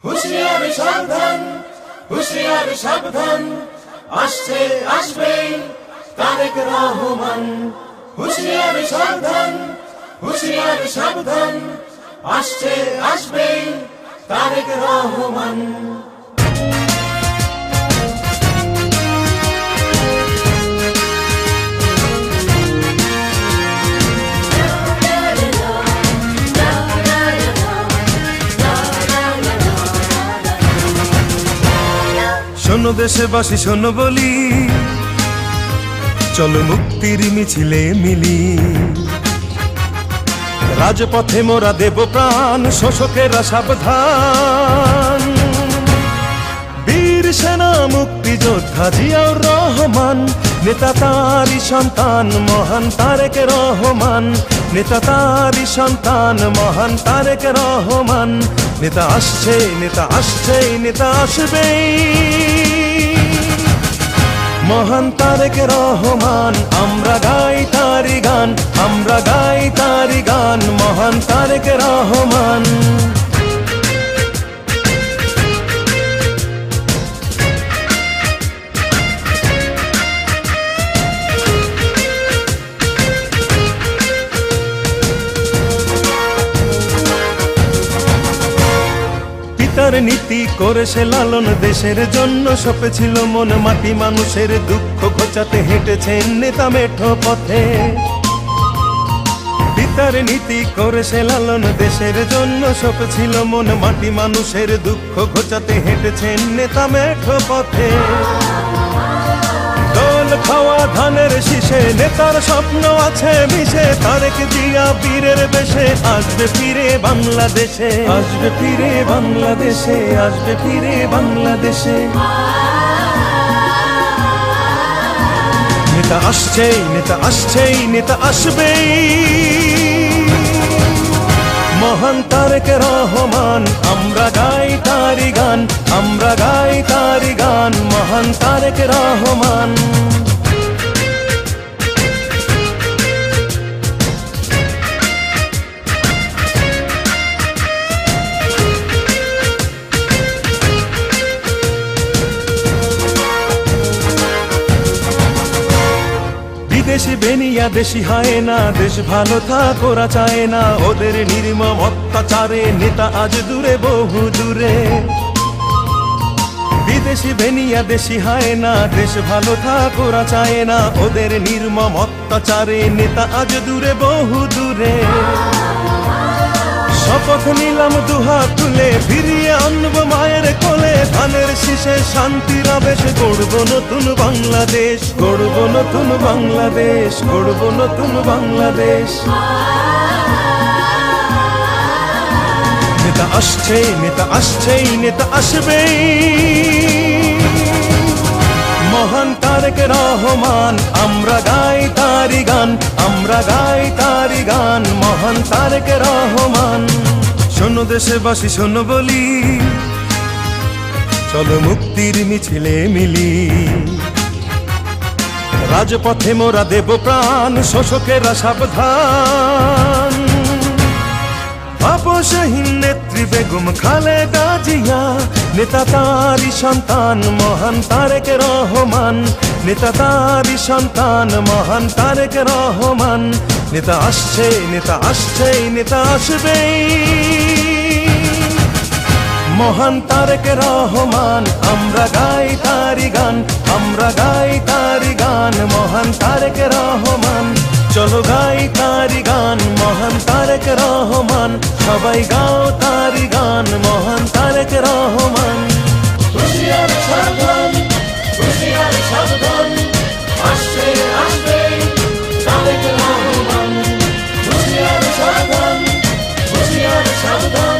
হুঁশিয়ার সাবধান, হুঁশিয়ার সাবধান, আসছে আসবে তারেক রহমান। হুঁশিয়ার সাবধান, হুঁশিয়ার সাবধান, আসছে আসবে তারেক রহমান। শোনো দেশবাসী শোনো বলি, চলো মুক্তির মিছিলে মিলি। রাজপথে মোরা দেব প্রাণ, শোষকেরা সাবধান। বীর সেনা মুক্তিযোদ্ধা জিয়াউর রহমান, নেতা তারই সন্তান মহান তারেক রহমান। নেতা তারই সন্তান মহান তারেক রহমান। নেতা আসছে, নেতা আসছে, নেতা আসবেই। মহান তারেক রহমান, আমরা গাই তারি গান, আমরা গাই তারি গান, মহান তারেক রহমান। পিতার নীতি করে সে লালন, দেশের জন্য সপেছিল মন মাটি। মানুষের দুঃখ ঘোচাতে হেঁটেছেন নেতা মেঠো পথে। পিতার নীতি করে সে লালন, দেশের জন্য সপেছিল মন মাটি। মানুষের দুঃখ ঘোচাতে হেঁটেছেন নেতা মেঠো পথে। দোল খাওয়া ধানের শীষে নেতার স্বপ্ন আছে মিশে। তারেক জিয়া বীরের বেশে আসবে ফিরে বাংলাদেশে, আসবে ফিরে বাংলাদেশে, আসবে ফিরে বাংলাদেশে। নেতা আসছেই, নেতা আসছেই, নেতা আসবেই। মহান তারেক রহমান, আমরা গাই তারি গান, আমরা গাই তারি গান, মহান তারেক রহমান। দেশি বেনিয়া দেশি হয় না, দেশ ভালো থাক ওরা চায় না। ওদের নির্মম অত্যাচারে নেতা আজ দূরে বহু দূরে। বিদেশি বেনিয়া দেশি হয় না, দেশ ভালো থাক ওরা চায় না। ওদের নির্মম অত্যাচারে নেতা আজ দূরে বহু দূরে। শপথ নিলাম দুহাত তুলে, ফিরিয়ে আনবো মায়ের কোলে। ধানের শীষে শান্তির আবেশ, গড়ব নতুন বাংলাদেশ, গড়ব নতুন বাংলাদেশ, গড়ব নতুন বাংলাদেশ। নেতা আসছে, নেতা আসছেই, নেতা আসবেই। মহান তারেক রহমান, আমরা গাই তারি গান, আমরা গাই তারি গান, মহান তারেক রহমান। শোনো দেশবাসী শোনো বলি, চলো মুক্তির মিছিলে মিলি। রাজপথে মোরা দেব প্রাণ, শোষকেরা সাবধান। আপসহীন নেত্রী বেগম খালেদা জিয়া, নেতা তারই সন্তান মহান তারেক রহমান। নেতা তারই সন্তান মহান তারেক রহমান। নেতা আসছে, নেতা আসছেই, নেতা আসবেই। মহান তারেক রহমান, আমরা গাই তারি গান, আমরা গাই তারি গান, মহান তারেক রহমান। চলো গাই তারি গান, মহান তারেক রহমান। সবাই গাও তারি গান, মহান তারেক রহমান। হুঁশিয়ার সাবধান, হুঁশিয়ার সাবধান, আসছে আসবে তারেক রহমান। হুঁশিয়ার সাবধান, হুঁশিয়ার সাবধান।